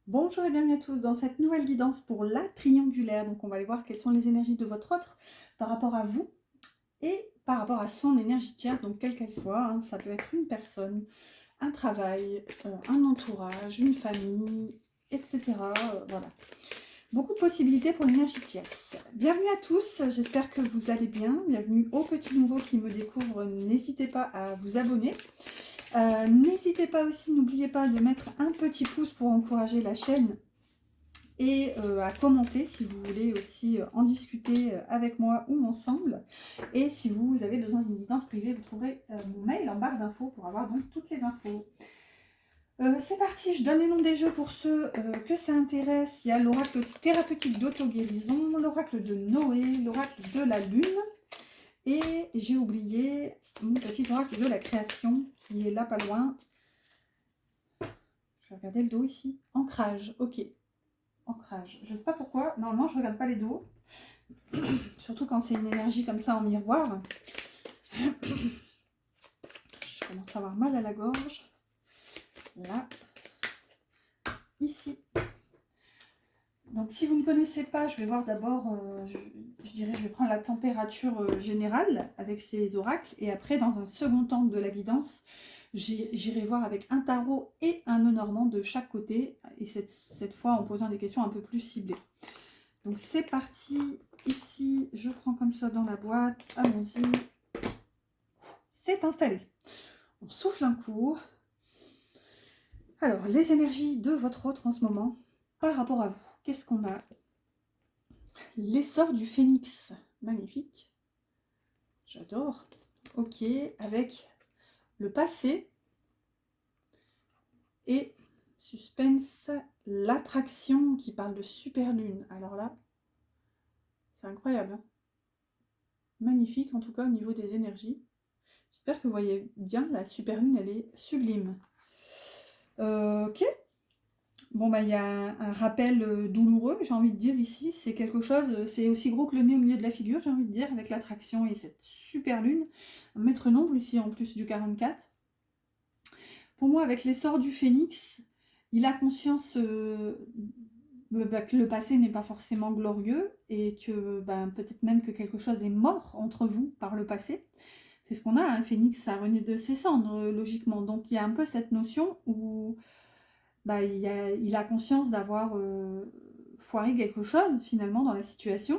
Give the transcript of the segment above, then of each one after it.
Bonjour et bienvenue à tous dans cette nouvelle guidance pour la triangulaire. Donc on va aller voir quelles sont les énergies de votre autre par rapport à vous et par rapport à son énergie tierce, donc quelle qu'elle soit, hein. Ça peut être une personne, un travail, un entourage, une famille, etc. Voilà. Beaucoup de possibilités pour l'énergie tierce. Bienvenue à tous, j'espère que vous allez bien. Bienvenue aux petits nouveaux qui me découvrent. N'hésitez pas à vous abonner. N'hésitez pas aussi, n'oubliez pas de mettre un petit pouce pour encourager la chaîne et à commenter si vous voulez aussi en discuter avec moi ou ensemble. Et si vous avez besoin d'une guidance privée, vous trouverez mon mail en barre d'infos pour avoir donc toutes les infos. C'est parti, je donne les noms des jeux pour ceux que ça intéresse. Il y a l'oracle thérapeutique d'auto-guérison, l'oracle de Noé, l'oracle de la lune. Et j'ai oublié mon petit oracle de la création qui est là pas loin. Je vais regarder le dos ici. Ancrage, ok. Ancrage. Je ne sais pas pourquoi. Normalement, je ne regarde pas les dos. Surtout quand c'est une énergie comme ça en miroir. Je commence à avoir mal à la gorge. Là. Ici. Donc, si vous ne connaissez pas, je vais voir d'abord, je dirais, je vais prendre la température générale avec ces oracles. Et après, dans un second temps de la guidance, j'irai voir avec un tarot et un nœud normand de chaque côté. Et cette fois, en posant des questions un peu plus ciblées. Donc, c'est parti. Ici, je prends comme ça dans la boîte. Allons-y. C'est installé. On souffle un coup. Alors, les énergies de votre autre en ce moment, par rapport à vous, qu'est-ce qu'on a? L'essor du phénix, magnifique. J'adore. Ok, avec le passé et suspense, l'attraction qui parle de super lune. Alors là, c'est incroyable, hein. Magnifique en tout cas au niveau des énergies. J'espère que vous voyez bien, la super lune, elle est sublime. Ok. Bon, bah, il y a un rappel douloureux, j'ai envie de dire ici. C'est quelque chose, c'est aussi gros que le nez au milieu de la figure, j'ai envie de dire, avec l'attraction et cette super lune. Un maître nombre ici en plus du 44. Pour moi, avec l'essor du phénix, il a conscience bah, que le passé n'est pas forcément glorieux et que bah, peut-être même que quelque chose est mort entre vous par le passé. C'est ce qu'on a, un phénix, ça renaît de ses cendres, logiquement. Donc il y a un peu cette notion où bah, il a conscience d'avoir foiré quelque chose finalement dans la situation.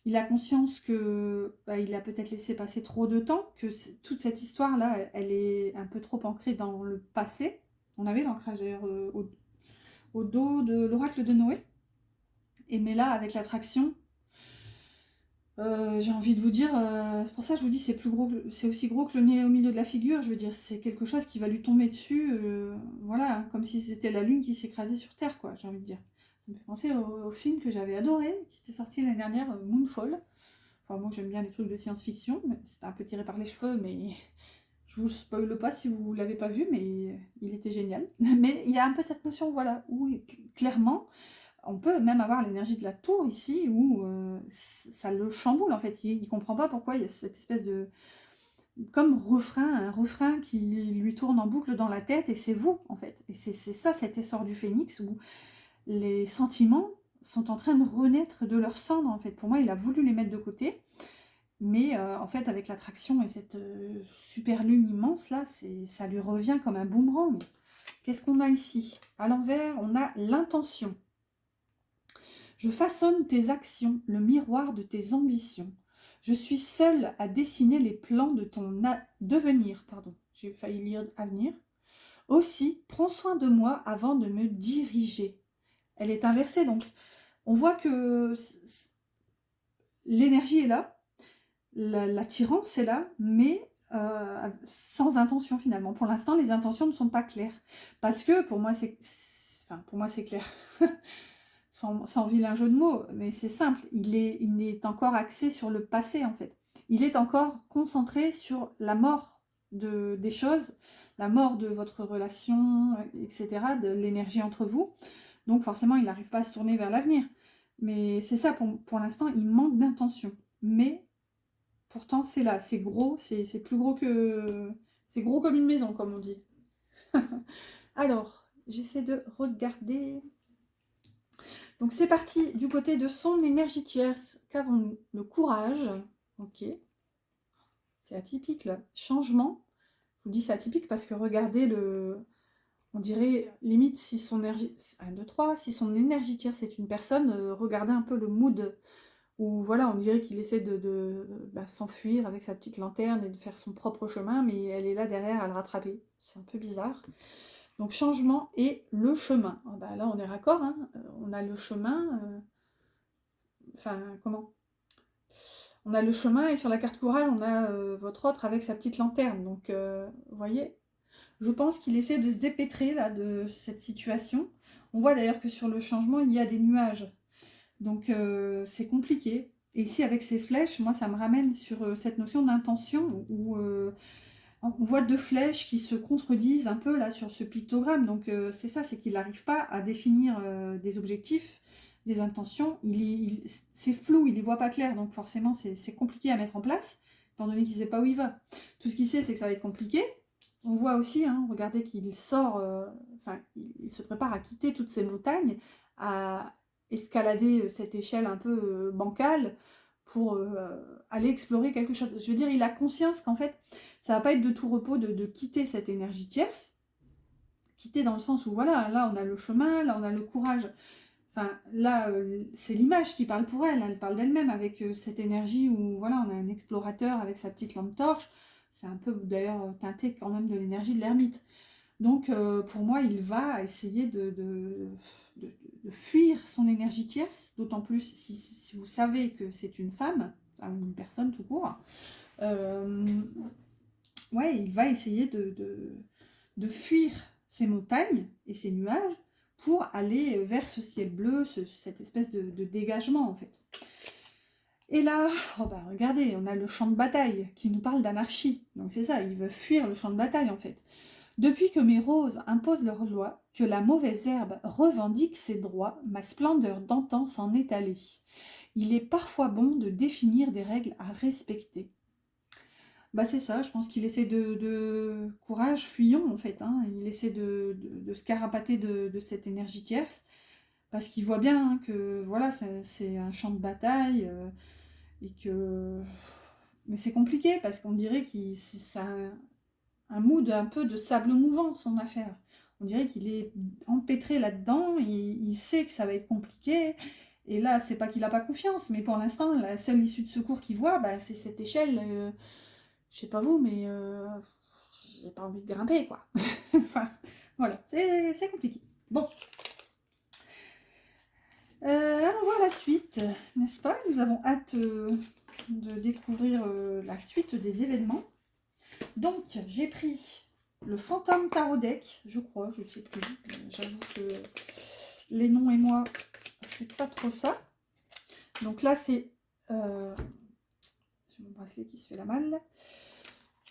Il a conscience que bah, il a peut-être laissé passer trop de temps, que toute cette histoire-là, elle est un peu trop ancrée dans le passé. On avait l'ancrage d'ailleurs au dos de l'oracle de Noé. Et mais là, avec l'attraction, j'ai envie de vous dire, c'est pour ça que je vous dis, c'est plus gros, c'est aussi gros que le nez au milieu de la figure. Je veux dire, c'est quelque chose qui va lui tomber dessus, voilà, comme si c'était la lune qui s'écrasait sur Terre, quoi. J'ai envie de dire. Ça me fait penser au film que j'avais adoré, qui était sorti l'année dernière, Moonfall. Enfin, moi j'aime bien les trucs de science-fiction, c'était un peu tiré par les cheveux, mais je vous spoile pas si vous l'avez pas vu, mais il était génial. Mais il y a un peu cette notion, voilà, où clairement on peut même avoir l'énergie de la tour ici, où ça le chamboule en fait. Il comprend pas pourquoi il y a cette espèce de comme refrain, un refrain qui lui tourne en boucle dans la tête, et c'est vous en fait. Et c'est ça cet essor du phénix où les sentiments sont en train de renaître de leur cendre en fait. Pour moi, il a voulu les mettre de côté, mais en fait, avec l'attraction et cette super lune immense là, ça lui revient comme un boomerang. Qu'est-ce qu'on a ici? À l'envers, on a l'intention. Je façonne tes actions, le miroir de tes ambitions. Je suis seule à dessiner les plans de ton devenir. Pardon, j'ai failli lire avenir. Aussi, prends soin de moi avant de me diriger. Elle est inversée, donc on voit que l'énergie est là, l'attirance est là, mais sans intention finalement. Pour l'instant, les intentions ne sont pas claires. Parce que pour moi, c'est clair. Sans vilain jeu de mots, mais c'est simple. Il est encore axé sur le passé en fait. Il est encore concentré sur la mort des choses, la mort de votre relation, etc., de l'énergie entre vous. Donc forcément, il n'arrive pas à se tourner vers l'avenir. Mais c'est ça, pour l'instant, il manque d'intention. Mais pourtant, c'est là, c'est gros, c'est plus gros que... C'est gros comme une maison, comme on dit. Alors, j'essaie de regarder... Donc c'est parti du côté de son énergie tierce. Qu'avons-nous? Le courage. Ok. C'est atypique là. Changement. Je vous dis c'est atypique parce que regardez le... On dirait limite si son énergie... 1, 2, 3. Si son énergie tierce c'est une personne, regardez un peu le mood. Où voilà, on dirait qu'il essaie de s'enfuir avec sa petite lanterne et de faire son propre chemin, mais elle est là derrière à le rattraper. C'est un peu bizarre. Donc changement et le chemin. Ah bah là on est raccord, hein. On a le chemin, enfin comment? On a le chemin et sur la carte courage on a votre autre avec sa petite lanterne. Donc vous voyez, je pense qu'il essaie de se dépêtrer là de cette situation. On voit d'ailleurs que sur le changement il y a des nuages. Donc c'est compliqué. Et ici avec ces flèches, moi ça me ramène sur cette notion d'intention où on voit 2 flèches qui se contredisent un peu là sur ce pictogramme. Donc c'est ça, c'est qu'il n'arrive pas à définir des objectifs, des intentions. C'est flou, il n'y voit pas clair, donc forcément c'est compliqué à mettre en place, étant donné qu'il ne sait pas où il va. Tout ce qu'il sait, c'est que ça va être compliqué. On voit aussi, hein, regardez qu'il sort, il se prépare à quitter toutes ces montagnes, à escalader cette échelle un peu bancale pour aller explorer quelque chose. Je veux dire, il a conscience qu'en fait, ça va pas être de tout repos de quitter cette énergie tierce. Quitter dans le sens où, voilà, là on a le chemin, là on a le courage. Enfin, là, c'est l'image qui parle pour elle. Elle parle d'elle-même avec cette énergie où, voilà, on a un explorateur avec sa petite lampe torche. C'est un peu, d'ailleurs, teinté quand même de l'énergie de l'ermite. Donc, pour moi, il va essayer de fuir son énergie tierce, d'autant plus si vous savez que c'est une femme, enfin une personne tout court. Ouais, il va essayer de fuir ces montagnes et ces nuages pour aller vers ce ciel bleu, cette espèce de dégagement en fait. Et là, oh bah, regardez, on a le champ de bataille qui nous parle d'anarchie. Donc c'est ça, il veut fuir le champ de bataille en fait. Depuis que mes roses imposent leurs lois, que la mauvaise herbe revendique ses droits, ma splendeur d'antan s'en est allée. Il est parfois bon de définir des règles à respecter. Bah c'est ça, je pense qu'il essaie de courage, fuyons en fait, hein. Il essaie de se carapater de cette énergie tierce, parce qu'il voit bien hein, que voilà, c'est un champ de bataille, et que... Mais c'est compliqué, parce qu'on dirait qu'il c'est un mood un peu de sable mouvant, son affaire. On dirait qu'il est empêtré là-dedans, il sait que ça va être compliqué, et là, c'est pas qu'il n'a pas confiance, mais pour l'instant, la seule issue de secours qu'il voit, bah, c'est cette échelle. Je sais pas vous, mais j'ai pas envie de grimper, quoi. Enfin, voilà, c'est compliqué. Bon. Allons voir la suite, n'est-ce pas? Nous avons hâte de découvrir la suite des événements. Donc, j'ai pris le Fantôme Tarot Deck, je crois, je sais plus. J'avoue que les noms et moi, c'est pas trop ça. Donc là, c'est... j'ai mon bracelet qui se fait la malle.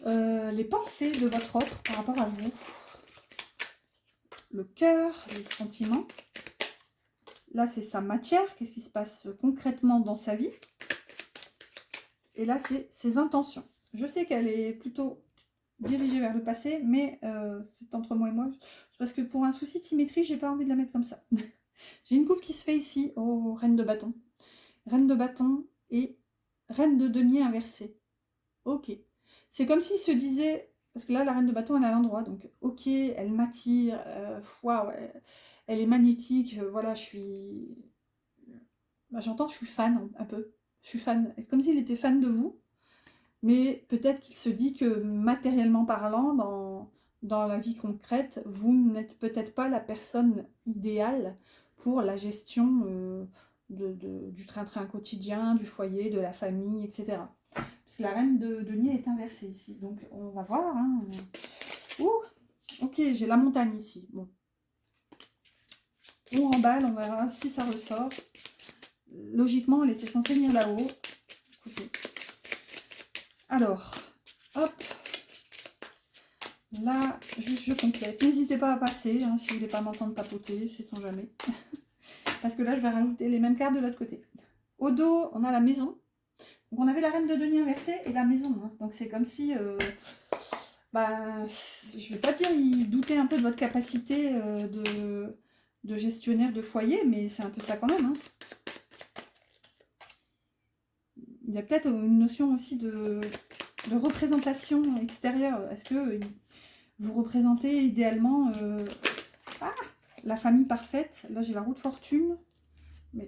Les pensées de votre autre par rapport à vous. Le cœur, les sentiments. Là, c'est sa matière. Qu'est-ce qui se passe concrètement dans sa vie? Et là, c'est ses intentions. Je sais qu'elle est plutôt dirigée vers le passé, mais c'est entre moi et moi. Parce que pour un souci de symétrie, j'ai pas envie de la mettre comme ça. J'ai une coupe qui se fait ici, au reine de bâton. Reine de bâton et reine de denier inversée. Ok. C'est comme s'il se disait... Parce que là, la reine de bâton, elle est à l'endroit. Donc, ok, elle m'attire. Waouh, elle est magnétique. Voilà, je suis... Bah, j'entends, je suis fan un peu. Je suis fan. C'est comme s'il était fan de vous. Mais peut-être qu'il se dit que matériellement parlant, dans la vie concrète, vous n'êtes peut-être pas la personne idéale pour la gestion du train-train quotidien, du foyer, de la famille, etc. Parce que la reine de denier est inversée ici. Donc on va voir. Hein. Ouh, ok, j'ai la montagne ici. Bon. On remballe, on verra si ça ressort. Logiquement, elle était censée venir là-haut. Écoutez. Alors, hop. Là, juste je complète. N'hésitez pas à passer, hein, si vous voulez pas m'entendre papoter, sait-on jamais. Parce que là, je vais rajouter les mêmes cartes de l'autre côté. Au dos, on a la maison. Donc, on avait la reine de denier inversée et la maison. Hein. Donc, c'est comme si... je vais pas dire, il doutait un peu de votre capacité de gestionnaire de foyer, mais c'est un peu ça quand même, hein. Il y a peut-être une notion aussi de représentation extérieure. Est-ce que vous représentez idéalement la famille parfaite? Là, j'ai la roue de fortune, mais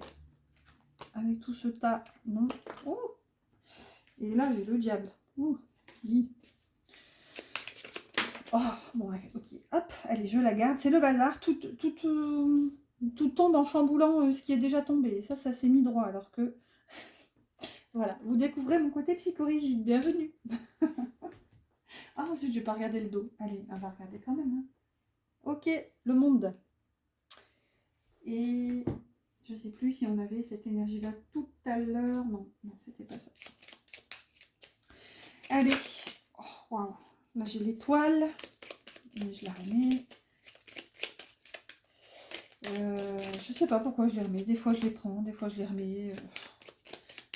avec tout ce tas, non. Oh, et là, j'ai le diable. Ouh, oui. Oh, bon, ouais, ok. Hop, allez, je la garde. C'est le bazar. Tout tombe en chamboulant ce qui est déjà tombé. Et ça s'est mis droit, alors que... Voilà, vous découvrez mon côté psychorigide. Bienvenue. Ah, ensuite, je vais pas regarder le dos. Allez, on va regarder quand même, hein. Ok, le monde. Et je sais plus si on avait cette énergie-là tout à l'heure. Non, non, c'était pas ça. Allez. Oh, waouh. Là, j'ai l'étoile. Je la remets. Je sais pas pourquoi je les remets. Des fois, je les prends. Des fois, je les remets.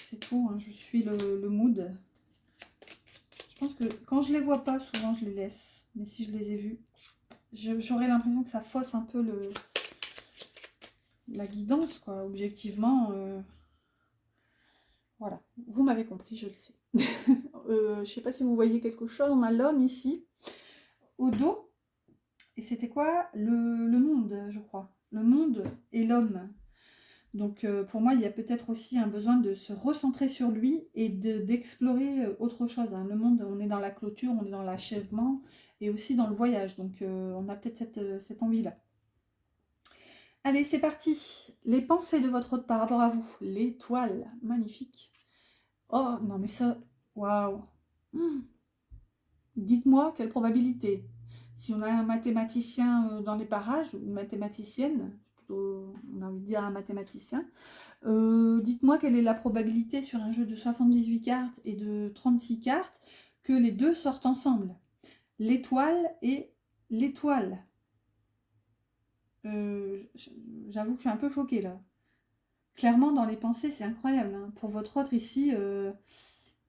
C'est tout, hein. Je suis le mood. Je pense que quand je les vois pas, souvent, je les laisse. Mais si je les ai vus, j'aurais l'impression que ça fausse un peu la guidance, quoi. Objectivement, voilà. Vous m'avez compris, je le sais. Je sais pas si vous voyez quelque chose. On a l'homme ici, au dos. Et c'était quoi? Le monde, je crois. Le monde et l'homme. Donc pour moi, il y a peut-être aussi un besoin de se recentrer sur lui et d'explorer autre chose, hein. Le monde, on est dans la clôture, on est dans l'achèvement et aussi dans le voyage. Donc on a peut-être cette envie-là. Allez, c'est parti. Les pensées de votre hôte par rapport à vous. L'étoile, magnifique. Oh, non mais ça, waouh. Dites-moi quelle probabilité. Si on a un mathématicien dans les parages, ou une mathématicienne, plutôt, on a envie de dire un mathématicien, dites-moi quelle est la probabilité sur un jeu de 78 cartes et de 36 cartes que les deux sortent ensemble. L'étoile et l'étoile. J'avoue que je suis un peu choquée là. Clairement, dans les pensées, c'est incroyable, hein. Pour votre autre ici,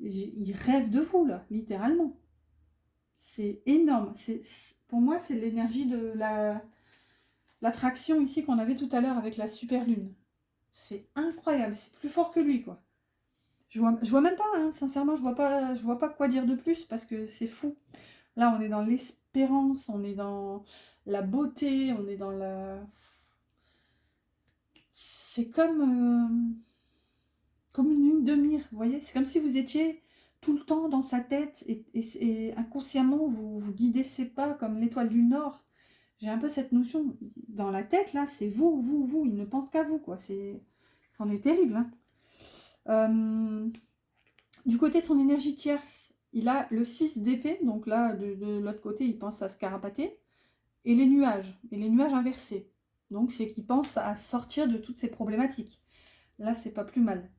il rêve de vous, là, littéralement. C'est énorme. Pour moi, c'est l'énergie de l'attraction ici qu'on avait tout à l'heure avec la super lune. C'est incroyable, c'est plus fort que lui, quoi. Je vois même pas, hein, sincèrement, je vois pas quoi dire de plus parce que c'est fou. Là, on est dans l'espérance, on est dans la beauté, on est dans la... C'est comme une lune de mire, vous voyez? C'est comme si vous étiez tout le temps dans sa tête et inconsciemment, vous guidez ses pas comme l'étoile du Nord. J'ai un peu cette notion. Dans la tête, là, c'est vous, vous, vous. Il ne pense qu'à vous, quoi. C'en est terrible, hein. Du côté de son énergie tierce, il a le 6 d'épée. Donc là, de l'autre côté, il pense à se carapater. Et les nuages inversés. Donc c'est qu'il pense à sortir de toutes ces problématiques. Là, c'est pas plus mal.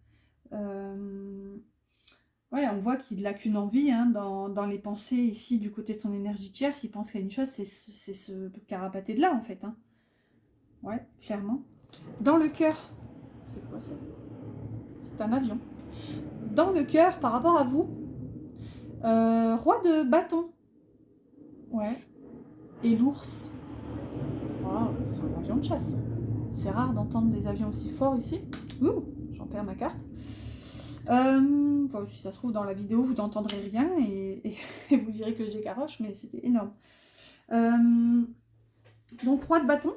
Ouais, on voit qu'il n'a qu'une envie, hein, dans les pensées ici du côté de son énergie tierce. Il pense qu'à une chose, c'est se carapater de là, en fait, hein. Ouais, clairement. Dans le cœur, c'est quoi ça? C'est un avion. Dans le cœur, par rapport à vous, roi de bâton. Ouais. Et l'ours. Wow, c'est un avion de chasse. C'est rare d'entendre des avions aussi forts ici. Ouh, j'en perds ma carte. Bon, si ça se trouve, dans la vidéo, vous n'entendrez rien et vous direz que je dégaroche, mais c'était énorme. Donc, roi de bâton.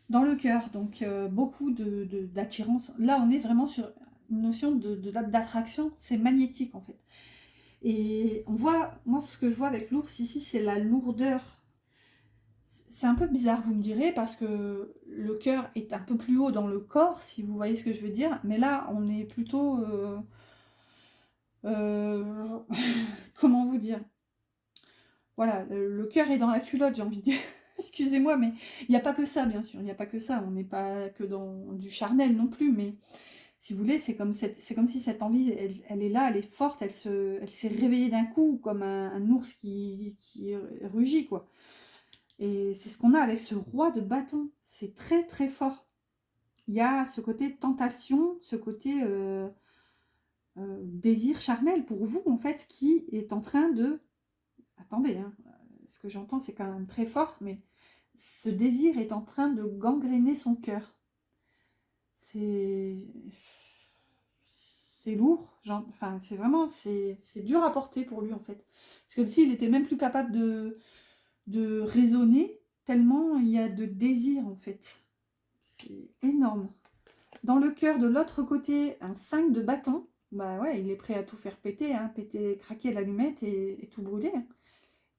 Dans le cœur, donc beaucoup d'attirance. Là, on est vraiment sur une notion d'attraction, c'est magnétique en fait. Et on voit, moi ce que je vois avec l'ours ici, c'est la lourdeur. C'est un peu bizarre, vous me direz, parce que le cœur est un peu plus haut dans le corps, si vous voyez ce que je veux dire. Mais là, on est plutôt... comment vous dire? Voilà, le cœur est dans la culotte, j'ai envie de dire. Excusez-moi, mais il n'y a pas que ça, bien sûr. Il n'y a pas que ça. On n'est pas que dans du charnel non plus. Mais si vous voulez, c'est comme si cette envie, elle est là, elle est forte, elle s'est réveillée d'un coup, comme un ours qui rugit, quoi. Et c'est ce qu'on a avec ce roi de bâton. C'est très, très fort. Il y a ce côté tentation, ce côté désir charnel pour vous, en fait, qui est en train de... Attendez, hein, ce que j'entends, c'est quand même très fort, mais ce désir est en train de gangréner son cœur. C'est lourd, enfin c'est vraiment, c'est dur à porter pour lui en fait. C'est comme s'il était même plus capable de raisonner, tellement il y a de désir en fait. C'est énorme. Dans le cœur de l'autre côté, un 5 de bâton, bah ouais, il est prêt à tout faire péter, hein, péter, craquer l'allumette et tout brûler. Hein.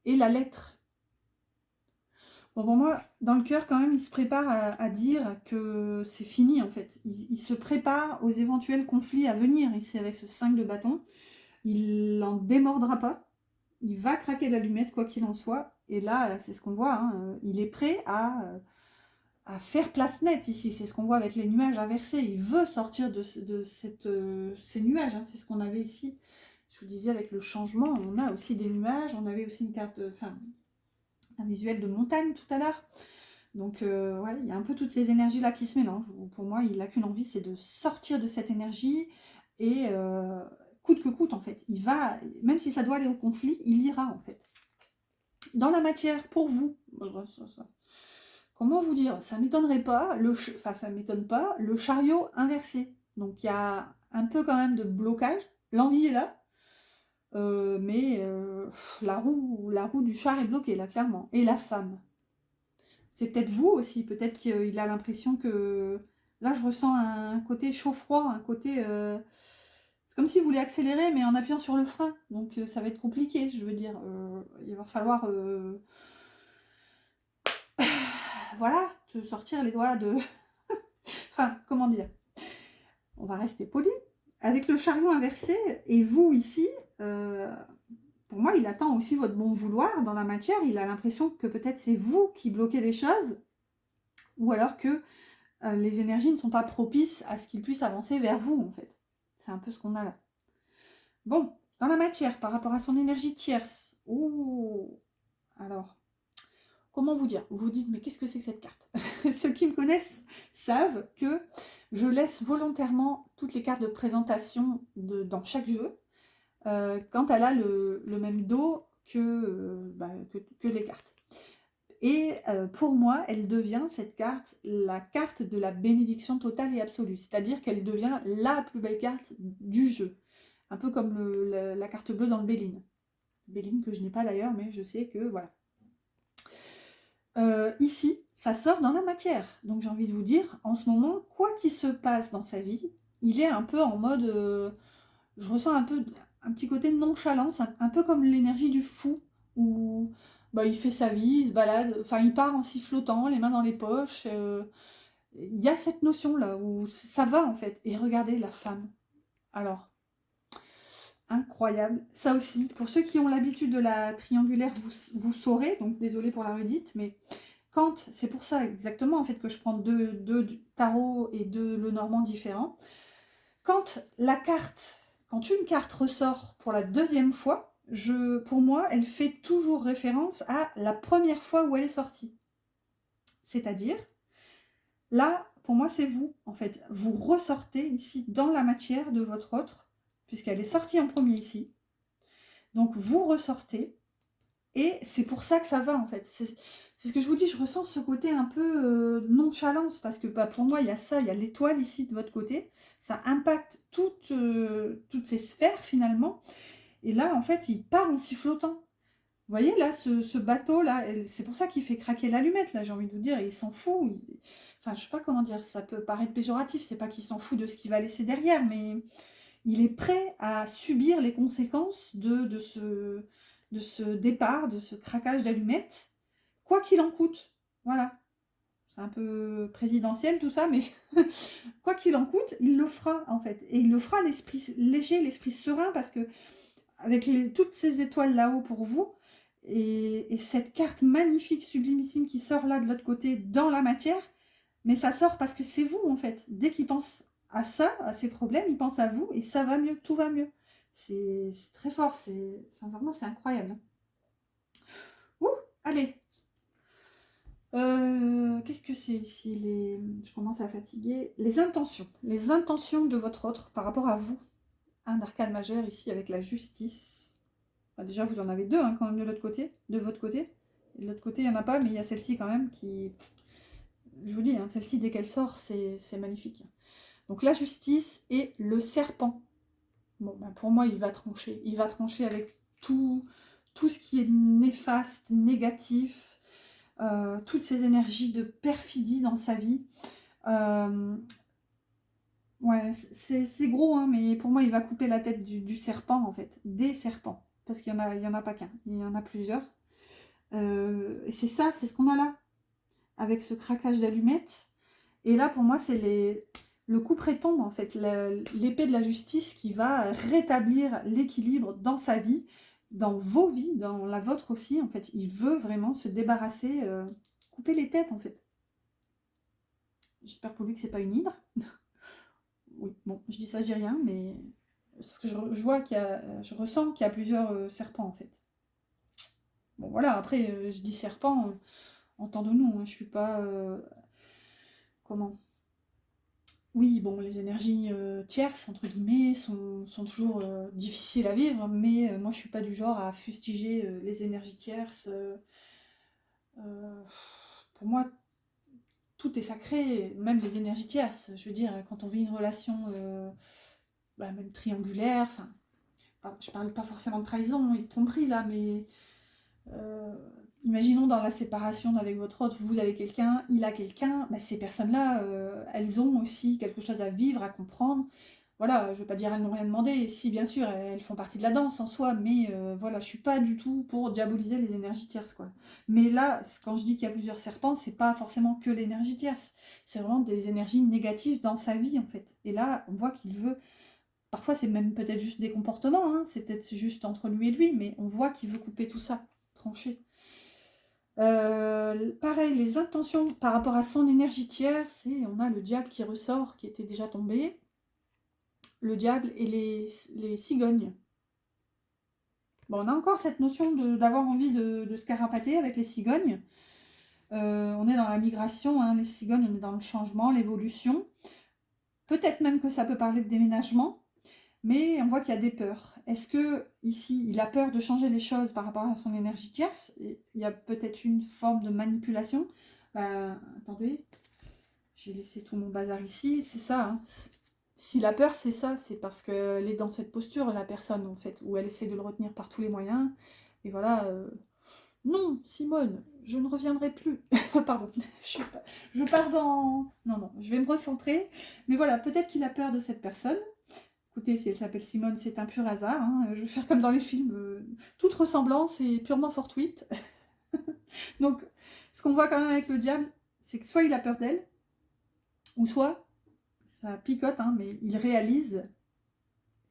Et la lettre. Bon, pour moi, dans le cœur, quand même, il se prépare à dire que c'est fini, en fait. Il se prépare aux éventuels conflits à venir, ici, avec ce 5 de bâton. Il n'en démordra pas. Il va craquer l'allumette, quoi qu'il en soit. Et là, c'est ce qu'on voit. Hein, il est prêt à faire place nette, ici. C'est ce qu'on voit avec les nuages inversés. Il veut sortir de ces nuages. Hein, c'est ce qu'on avait ici. Je vous disais, avec le changement, on a aussi des nuages. On avait aussi une carte... Enfin, un visuel de montagne tout à l'heure. Donc, ouais, il y a un peu toutes ces énergies-là qui se mélangent. Pour moi, il n'a qu'une envie, c'est de sortir de cette énergie et coûte que coûte, en fait. Il va, même si ça doit aller au conflit, il ira, en fait. Dans la matière, pour vous, comment vous dire, ça ne m'étonnerait pas, enfin, ça ne m'étonne pas, le chariot inversé. Donc, il y a un peu quand même de blocage. L'envie est là, mais la roue du char est bloquée, là, clairement. Et la femme. C'est peut-être vous aussi, peut-être qu'il a l'impression que... Là, je ressens un côté chaud-froid, un côté... C'est comme s'il voulait accélérer, mais en appuyant sur le frein. Donc, ça va être compliqué, je veux dire. Il va falloir... voilà, te sortir les doigts de... Enfin, comment dire? On va rester poli. Avec le chariot inversé, et vous ici... pour moi, il attend aussi votre bon vouloir dans la matière. Il a l'impression que peut-être c'est vous qui bloquez les choses, ou alors que les énergies ne sont pas propices à ce qu'il puisse avancer vers vous, en fait. C'est un peu ce qu'on a là. Bon, dans la matière, par rapport à son énergie tierce. Oh, alors, comment vous dire? Vous vous dites, mais qu'est-ce que c'est que cette carte? Ceux qui me connaissent savent que je laisse volontairement toutes les cartes de présentation dans chaque jeu, quand elle a le même dos que les cartes. Et pour moi, elle devient, cette carte, la carte de la bénédiction totale et absolue. C'est-à-dire qu'elle devient la plus belle carte du jeu. Un peu comme la carte bleue dans le Béline. Béline que je n'ai pas d'ailleurs, mais je sais que voilà. Ici, ça sort dans la matière. Donc j'ai envie de vous dire, en ce moment, quoi qu'il se passe dans sa vie, il est un peu en mode... je ressens un petit côté de nonchalance, un peu comme l'énergie du fou, où bah, il fait sa vie, il se balade, enfin il part en sifflotant, les mains dans les poches. Il y a cette notion-là, où ça va en fait. Et regardez la femme. Alors, incroyable. Ça aussi, pour ceux qui ont l'habitude de la triangulaire, vous saurez, donc désolé pour la redite, mais quand, c'est pour ça exactement en fait que je prends deux tarots et deux Lenormand différents, quand une carte ressort pour la deuxième fois, pour moi, elle fait toujours référence à la première fois où elle est sortie. C'est-à-dire, là, pour moi, c'est vous, en fait. Vous ressortez ici dans la matière de votre autre, puisqu'elle est sortie en premier ici. Donc, vous ressortez, et c'est pour ça que ça va, en fait. C'est ce que je vous dis, je ressens ce côté un peu nonchalance, parce que pour moi, il y a ça, il y a l'étoile ici de votre côté. Ça impacte toutes ces sphères, finalement. Et là, en fait, il part en sifflotant. Vous voyez, là, ce bateau-là, c'est pour ça qu'il fait craquer l'allumette, là, j'ai envie de vous dire. Il s'en fout. Enfin, je sais pas comment dire, ça peut paraître péjoratif. C'est pas qu'il s'en fout de ce qu'il va laisser derrière, mais il est prêt à subir les conséquences de ce départ, de ce craquage d'allumette, quoi qu'il en coûte. Voilà. C'est un peu présidentiel tout ça, mais quoi qu'il en coûte, il le fera en fait. Et il le fera l'esprit léger, l'esprit serein, parce que avec toutes ces étoiles là-haut pour vous, et cette carte magnifique, sublimissime qui sort là de l'autre côté dans la matière, mais ça sort parce que c'est vous en fait. Dès qu'il pense à ça, à ces problèmes, il pense à vous et ça va mieux, tout va mieux. C'est très fort, sincèrement c'est incroyable. Ouh, allez. Qu'est-ce que c'est ici je commence à fatiguer. Les intentions de votre autre par rapport à vous. Un arcane majeur ici avec la justice. Enfin, déjà vous en avez deux hein, quand même de votre côté. Et de l'autre côté, il n'y en a pas, mais il y a celle-ci quand même qui... Je vous dis, hein, celle-ci, dès qu'elle sort, c'est magnifique. Donc la justice et le serpent. Bon, ben pour moi, il va trancher. Il va trancher avec tout ce qui est néfaste, négatif, toutes ces énergies de perfidie dans sa vie. Ouais, c'est gros, hein, mais pour moi, il va couper la tête du serpent, en fait. Des serpents. Parce qu'il y en a pas qu'un, il y en a plusieurs. Et c'est ça, c'est ce qu'on a là. Avec ce craquage d'allumettes. Et là, pour moi, c'est le couperet tombe, en fait. L'épée de la justice qui va rétablir l'équilibre dans sa vie, dans vos vies, dans la vôtre aussi. En fait, il veut vraiment se débarrasser, couper les têtes, en fait. J'espère pour lui que c'est pas une hydre. Oui, bon, je dis ça, je dis rien, mais parce que je vois je ressens qu'il y a plusieurs serpents, en fait. Bon, voilà, après, je dis serpent, entendons-nous, hein, je suis pas... comment? Oui, bon, les énergies tierces, entre guillemets, sont toujours difficiles à vivre, mais moi, je suis pas du genre à fustiger les énergies tierces. Euh, pour moi, tout est sacré, même les énergies tierces. Je veux dire, quand on vit une relation même triangulaire, enfin, je parle pas forcément de trahison et de tromperie là, mais euh, imaginons dans la séparation avec votre autre, vous avez quelqu'un, il a quelqu'un, bah, ces personnes-là, elles ont aussi quelque chose à vivre, à comprendre. Voilà, je ne veux pas dire elles n'ont rien demandé, si bien sûr, elles font partie de la danse en soi, mais voilà, je suis pas du tout pour diaboliser les énergies tierces, quoi. Mais là, quand je dis qu'il y a plusieurs serpents, c'est pas forcément que l'énergie tierce, c'est vraiment des énergies négatives dans sa vie, en fait. Et là, on voit qu'il veut, parfois c'est même peut-être juste des comportements, hein, c'est peut-être juste entre lui et lui, mais on voit qu'il veut couper tout ça, trancher. Pareil, les intentions par rapport à son énergie tierce, on a le diable qui ressort, qui était déjà tombé, le diable et les cigognes. Bon, on a encore cette notion d'avoir envie de se carapater avec les cigognes. On est dans la migration, hein, les cigognes, on est dans le changement, l'évolution. Peut-être même que ça peut parler de déménagement, mais on voit qu'il y a des peurs. Est-ce que ici, il a peur de changer les choses par rapport à son énergie tierce? Il y a peut-être une forme de manipulation. Attendez, j'ai laissé tout mon bazar ici. C'est ça, hein. S'il a peur, c'est ça. C'est parce qu'elle est dans cette posture, la personne, en fait, où elle essaie de le retenir par tous les moyens. Et voilà. Non, Simone, je ne reviendrai plus. Pardon, je pars dans... Non, non, je vais me recentrer. Mais voilà, peut-être qu'il a peur de cette personne. Écoutez, si elle s'appelle Simone, c'est un pur hasard, hein. Je vais faire comme dans les films. Toute ressemblance est purement fortuite. Donc, ce qu'on voit quand même avec le diable, c'est que soit il a peur d'elle, ou soit, ça picote, hein, mais il réalise.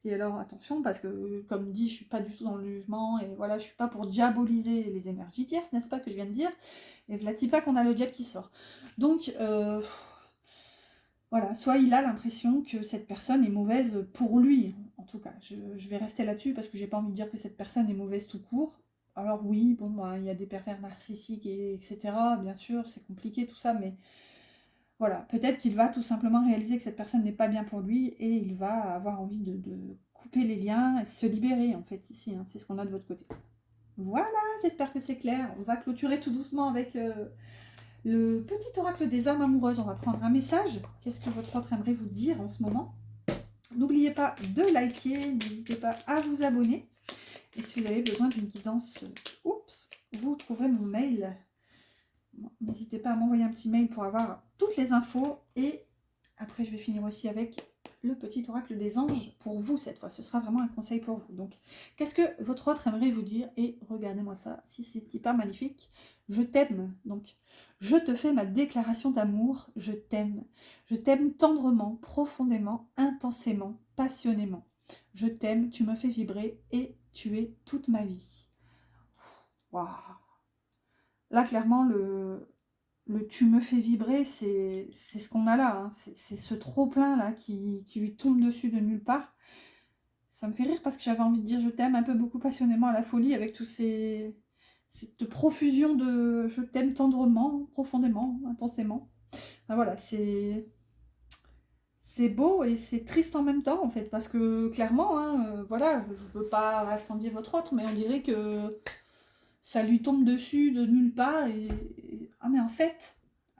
Et alors, attention, parce que, comme dit, je suis pas du tout dans le jugement, et voilà, je suis pas pour diaboliser les énergies tierces, n'est-ce pas, que je viens de dire. Et vlati pas qu'on a le diable qui sort. Donc, voilà, soit il a l'impression que cette personne est mauvaise pour lui, en tout cas. Je vais rester là-dessus parce que j'ai pas envie de dire que cette personne est mauvaise tout court. Alors oui, bon, il y a des pervers narcissiques, etc. Bien sûr, c'est compliqué tout ça, mais voilà, peut-être qu'il va tout simplement réaliser que cette personne n'est pas bien pour lui et il va avoir envie de couper les liens et se libérer, en fait, ici. Hein, c'est ce qu'on a de votre côté. Voilà, j'espère que c'est clair. On va clôturer tout doucement avec... le petit oracle des âmes amoureuses, on va prendre un message. Qu'est-ce que votre autre aimerait vous dire en ce moment? N'oubliez pas de liker, n'hésitez pas à vous abonner. Et si vous avez besoin d'une guidance, vous trouverez mon mail. N'hésitez pas à m'envoyer un petit mail pour avoir toutes les infos. Et après, je vais finir aussi avec le petit oracle des anges pour vous cette fois. Ce sera vraiment un conseil pour vous. Donc, qu'est-ce que votre autre aimerait vous dire? Et regardez-moi ça, si c'est hyper magnifique. Je t'aime. Donc, je te fais ma déclaration d'amour. Je t'aime. Je t'aime tendrement, profondément, intensément, passionnément. Je t'aime, tu me fais vibrer et tu es toute ma vie. Waouh! Là, clairement, le tu me fais vibrer, c'est ce qu'on a là. Hein. C'est ce trop-plein là qui lui tombe dessus de nulle part. Ça me fait rire parce que j'avais envie de dire je t'aime un peu beaucoup passionnément à la folie avec tous cette profusion de je t'aime tendrement, profondément, intensément. Enfin, voilà, c'est beau et c'est triste en même temps en fait parce que clairement, hein, voilà, je veux pas incendier votre autre, mais on dirait que ça lui tombe dessus de nulle part ah mais en fait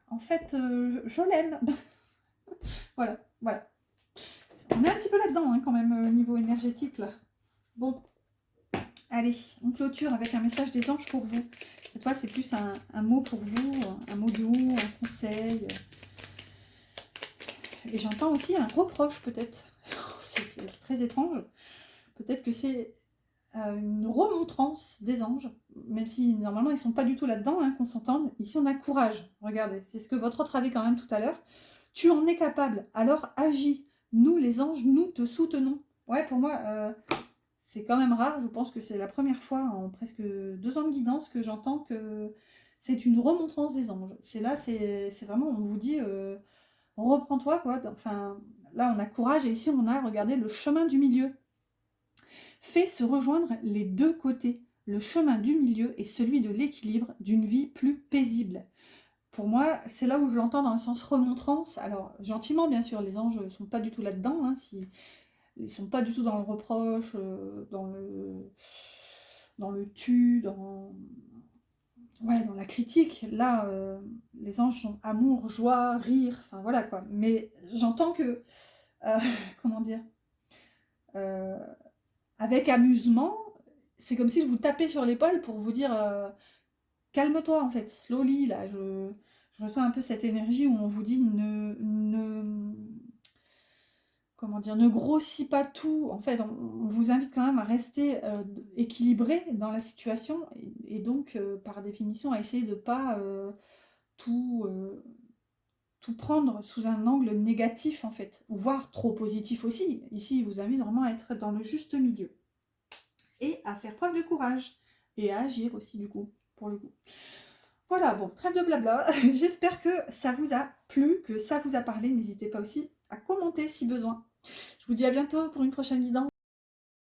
je l'aime. Voilà, voilà. On est un petit peu là-dedans hein, quand même au niveau énergétique là. Bon, allez, on clôture avec un message des anges pour vous. Cette fois c'est plus un mot pour vous, un mot doux, un conseil. Et j'entends aussi un reproche peut-être. C'est très étrange. Peut-être que c'est une remontrance des anges, même si normalement ils ne sont pas du tout là-dedans, hein, qu'on s'entende. Ici on a courage, regardez, c'est ce que votre autre avait quand même tout à l'heure. Tu en es capable, alors agis. Nous les anges, nous te soutenons. Ouais, pour moi, c'est quand même rare, je pense que c'est la première fois en presque 2 ans de guidance que j'entends que c'est une remontrance des anges. C'est là, c'est vraiment, on vous dit, reprends-toi, quoi. Enfin, là on a courage et ici on a, regardez, le chemin du milieu. Fait se rejoindre les deux côtés. Le chemin du milieu est celui de l'équilibre, d'une vie plus paisible. Pour moi, c'est là où je l'entends dans le sens remontrance. Alors, gentiment, bien sûr, les anges ne sont pas du tout là-dedans. Hein, ils ne sont pas du tout dans le reproche, dans le tu, ouais, dans la critique. Là, les anges sont amour, joie, rire, enfin voilà quoi. Mais j'entends que, euh, comment dire, euh, avec amusement, c'est comme si je vous tapais sur l'épaule pour vous dire calme-toi en fait, slowly là. Je ressens un peu cette énergie où on vous dit comment dire, ne grossis pas tout. En fait, on vous invite quand même à rester équilibré dans la situation et donc par définition à essayer de ne pas tout, tout prendre sous un angle négatif en fait, voire trop positif aussi. Ici, il vous invite vraiment à être dans le juste milieu et à faire preuve de courage et à agir aussi du coup, pour le coup. Voilà, bon, trêve de blabla. J'espère que ça vous a plu, que ça vous a parlé. N'hésitez pas aussi à commenter si besoin. Je vous dis à bientôt pour une prochaine guidance.